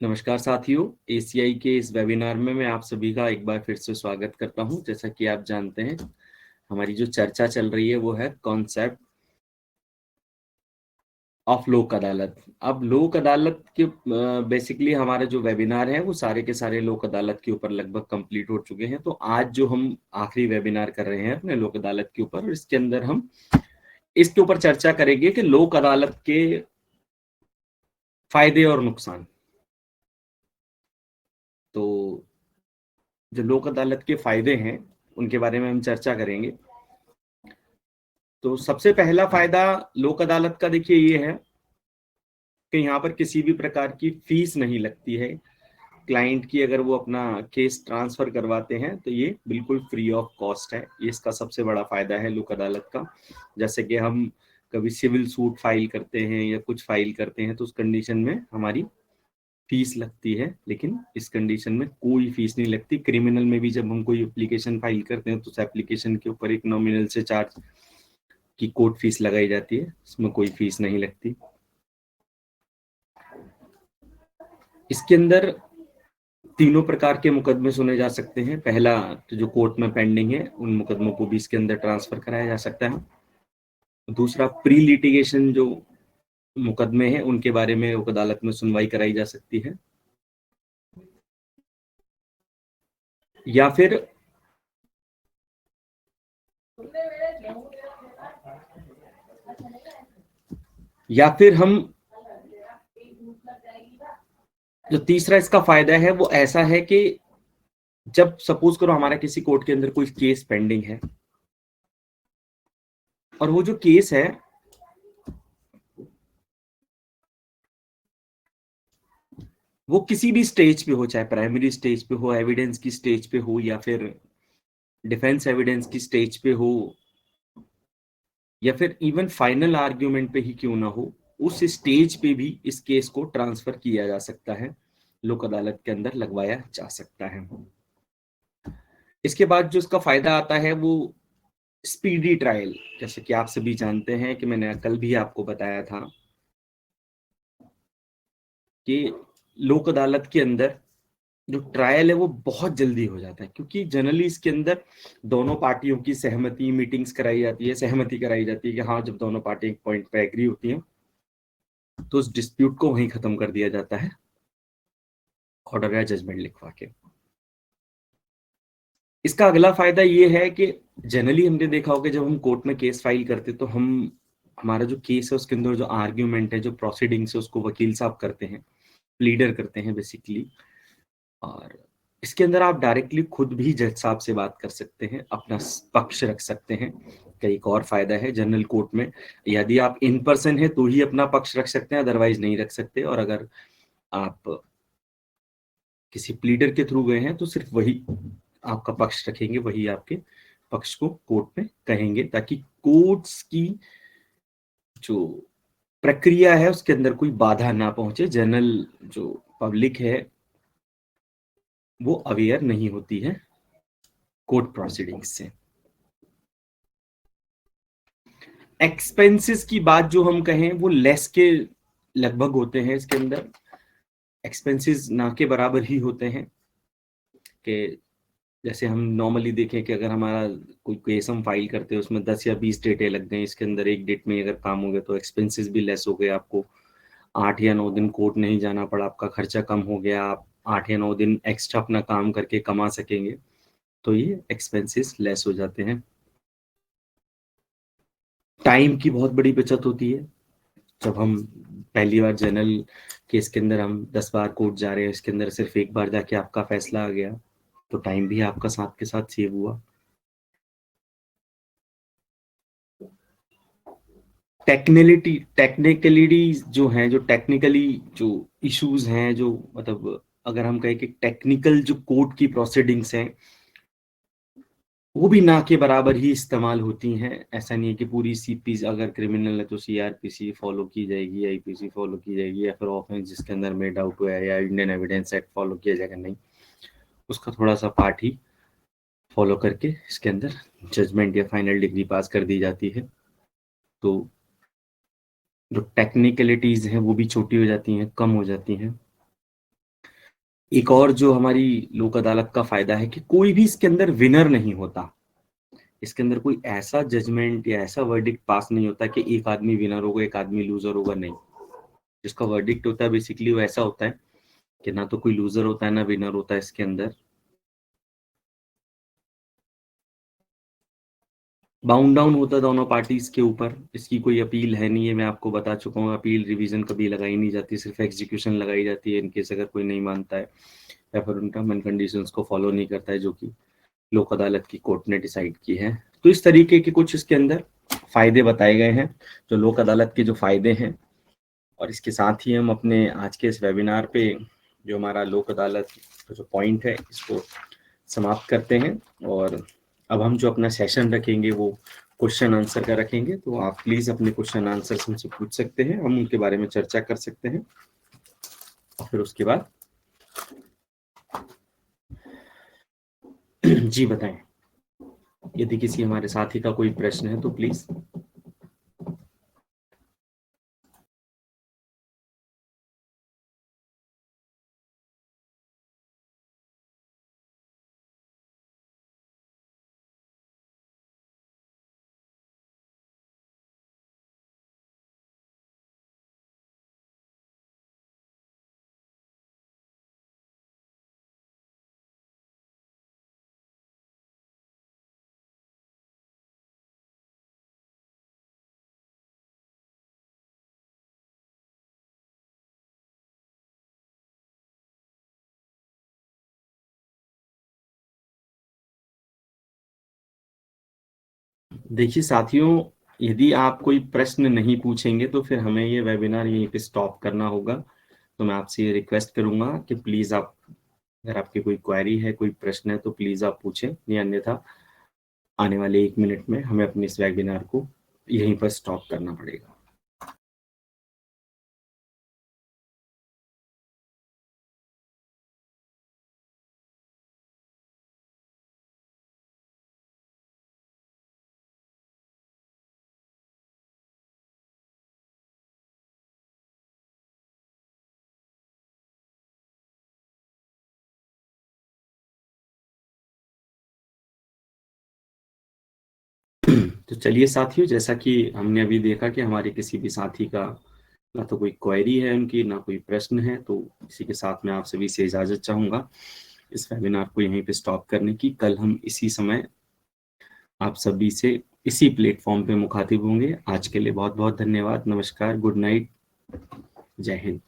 नमस्कार साथियों, एसीआई के इस वेबिनार में मैं आप सभी का एक बार फिर से स्वागत करता हूं। जैसा कि आप जानते हैं, हमारी जो चर्चा चल रही है वो है कॉन्सेप्ट ऑफ लोक अदालत। अब लोक अदालत के बेसिकली हमारे जो वेबिनार है वो सारे के सारे लोक अदालत के ऊपर लगभग कंप्लीट हो चुके हैं। तो आज जो हम आखिरी वेबिनार कर रहे हैं अपने लोक अदालत के ऊपर, इसके अंदर हम इसके ऊपर चर्चा करेंगे कि लोक अदालत के फायदे और नुकसान। तो जो लोक अदालत के फायदे हैं उनके बारे में हम चर्चा करेंगे। तो सबसे पहला फायदा लोक अदालत का देखिए ये है कि यहाँ पर किसी भी प्रकार की फीस नहीं लगती है। क्लाइंट की अगर वो अपना केस ट्रांसफर करवाते हैं तो ये बिल्कुल फ्री ऑफ कॉस्ट है। ये इसका सबसे बड़ा फायदा है लोक अदालत का। जैसे कि हम कभी सिविल सूट फाइल करते हैं या कुछ फाइल करते हैं तो उस कंडीशन में हमारी फीस लगती है, लेकिन इस कंडीशन में कोई फीस नहीं लगती। क्रिमिनल में भी जब हम कोई एप्लीकेशन फाइल करते हैं तो उस एप्लीकेशन के ऊपर एक नॉमिनल से चार्ज की कोर्ट फीस लगाई जाती है, इसमें कोई फीस नहीं लगती। इसके अंदर तीनों प्रकार के मुकदमे सुने जा सकते हैं। पहला तो जो कोर्ट में पेंडिंग है उन मुकदमों को भी इसके अंदर ट्रांसफर कराया जा सकता है। दूसरा, प्री लिटिगेशन जो मुकदमे हैं उनके बारे में लोक अदालत में सुनवाई कराई जा सकती है। या फिर हम जो तीसरा इसका फायदा है वो ऐसा है कि जब सपोज करो हमारा किसी कोर्ट के अंदर कोई केस पेंडिंग है और वो जो केस है वो किसी भी स्टेज पे हो, चाहे प्राइमरी स्टेज पे हो, एविडेंस की स्टेज पे हो, या फिर डिफेंस एविडेंस की स्टेज पे हो, या फिर इवन फाइनल आर्ग्यूमेंट पे ही क्यों ना हो, उस स्टेज पे भी इस केस को ट्रांसफर किया जा सकता है, लोक अदालत के अंदर लगवाया जा सकता है। इसके बाद जो इसका फायदा आता है वो स्पीडी ट्रायल। जैसे कि आप सभी जानते हैं कि मैंने कल भी आपको बताया था कि लोक अदालत के अंदर जो ट्रायल है वो बहुत जल्दी हो जाता है, क्योंकि जनरली इसके अंदर दोनों पार्टियों की सहमति, मीटिंग्स कराई जाती है, सहमति कराई जाती है कि हाँ, जब दोनों पार्टी एक पॉइंट पे एग्री होती हैं तो उस डिस्प्यूट को वहीं खत्म कर दिया जाता है ऑर्डर या जजमेंट लिखवा के। इसका अगला फायदा ये है कि जनरली हमने देखा होगा जब हम कोर्ट में केस फाइल करते तो हम हमारा जो केस है उसके अंदर जो आर्ग्यूमेंट है, जो प्रोसीडिंग्स है, उसको वकील साहब करते हैं, प्लीडर करते हैं बेसिकली। और इसके अंदर आप डायरेक्टली खुद भी जज साहब से बात कर सकते हैं, अपना पक्ष रख सकते हैं। का एक और फायदा है जनरल कोर्ट में, यदि आप इन पर्सन है तो ही अपना पक्ष रख सकते हैं, अदरवाइज नहीं रख सकते। और अगर आप किसी प्लीडर के थ्रू गए हैं तो सिर्फ वही आपका पक्ष रखेंगे, वही आपके पक्ष को कोर्ट में कहेंगे, ताकि कोर्ट्स की जो प्रक्रिया है उसके अंदर कोई बाधा ना पहुंचे। जनरल जो पब्लिक है वो अवेयर नहीं होती है कोर्ट प्रोसीडिंग्स से। एक्सपेंसेस की बात जो हम कहें वो लेस के लगभग होते हैं। इसके अंदर एक्सपेंसेस ना के बराबर ही होते हैं। कि जैसे हम नॉर्मली देखें कि अगर हमारा कोई केस हम फाइल करते हैं उसमें 10 या 20 डेटें लग गई, इसके अंदर एक डेट में अगर काम हो गया तो एक्सपेंसेस भी लेस हो गए। आपको 8 या 9 दिन कोर्ट नहीं जाना पड़ा, आपका खर्चा कम हो गया, आप 8 या 9 दिन एक्स्ट्रा अपना काम करके कमा सकेंगे, तो ये एक्सपेंसेस लेस हो जाते हैं। टाइम की बहुत बड़ी बचत होती है। जब हम पहली बार जनरल केस के अंदर हम 10 बार कोर्ट जा रहे हैं, इसके अंदर सिर्फ एक बार जाके आपका फैसला आ गया, तो टाइम भी आपका साथ के साथ सेव हुआ। टेक्निकलिटी जो हैं, जो टेक्निकली जो इश्यूज हैं, जो मतलब अगर हम कहें कि टेक्निकल जो कोर्ट की प्रोसीडिंग्स हैं वो भी ना के बराबर ही इस्तेमाल होती हैं। ऐसा नहीं है कि पूरी सीपी, अगर क्रिमिनल है तो सीआरपीसी फॉलो की जाएगी, आईपीसी फॉलो की जाएगी, या फिर ऑफेंस जिसके अंदर मेड आउट हुआ है या इंडियन एविडेंस एक्ट फॉलो किया जाएगा, नहीं, उसका थोड़ा सा पार्ट ही फॉलो करके इसके अंदर जजमेंट या फाइनल डिग्री पास कर दी जाती है। तो जो टेक्निकलिटीज हैं वो भी छोटी हो जाती हैं, कम हो जाती हैं। एक और जो हमारी लोक अदालत का फायदा है कि कोई भी इसके अंदर विनर नहीं होता। इसके अंदर कोई ऐसा जजमेंट या ऐसा वर्डिक्ट पास नहीं होता कि एक आदमी विनर होगा, एक आदमी लूजर होगा, नहीं। जिसका वर्डिक्ट होता है बेसिकली वो ऐसा होता है कि ना तो कोई लूजर होता है ना विनर होता है इसके अंदर। बाउंड डाउन होता है दोनों पार्टीज के ऊपर। इसकी कोई अपील है नहीं है, मैं आपको बता चुका हूँ। अपील रिवीजन कभी लगाई नहीं जाती, सिर्फ एग्जीक्यूशन लगाई जाती है इनकेस अगर कोई नहीं मानता है या फिर उन टर्म एंड कंडीशंस को फॉलो नहीं करता है जो कि लोक अदालत की कोर्ट ने डिसाइड की है। तो इस तरीके के कुछ इसके अंदर फायदे बताए गए हैं, जो लोक अदालत के जो फायदे हैं। और इसके साथ ही हम अपने आज के इस वेबिनार पे जो हमारा लोक अदालत का जो पॉइंट है इसको समाप्त करते हैं। और अब हम जो अपना सेशन रखेंगे वो क्वेश्चन आंसर का रखेंगे। तो आप प्लीज अपने क्वेश्चन आंसर हमसे पूछ सकते हैं, हम उनके बारे में चर्चा कर सकते हैं। और फिर उसके बाद जी बताएं, यदि किसी हमारे साथी का कोई प्रश्न है तो प्लीज। देखिए साथियों, यदि आप कोई प्रश्न नहीं पूछेंगे तो फिर हमें ये वेबिनार यहीं पे स्टॉप करना होगा। तो मैं आपसे ये रिक्वेस्ट करूंगा कि प्लीज आप, अगर आपकी कोई क्वेरी है, कोई प्रश्न है तो प्लीज आप पूछें, नहीं अन्यथा आने वाले 1 मिनट में हमें अपने इस वेबिनार को यहीं पर स्टॉप करना पड़ेगा। तो चलिए साथियों, जैसा कि हमने अभी देखा कि हमारे किसी भी साथी का ना तो कोई क्वेरी है उनकी, ना कोई प्रश्न है, तो इसी के साथ मैं आप सभी से इजाजत चाहूंगा इस वेबिनार को यहीं पे स्टॉप करने की। कल हम इसी समय आप सभी से इसी प्लेटफॉर्म पे मुखातिब होंगे। आज के लिए बहुत बहुत धन्यवाद। नमस्कार, गुड नाइट, जय हिंद।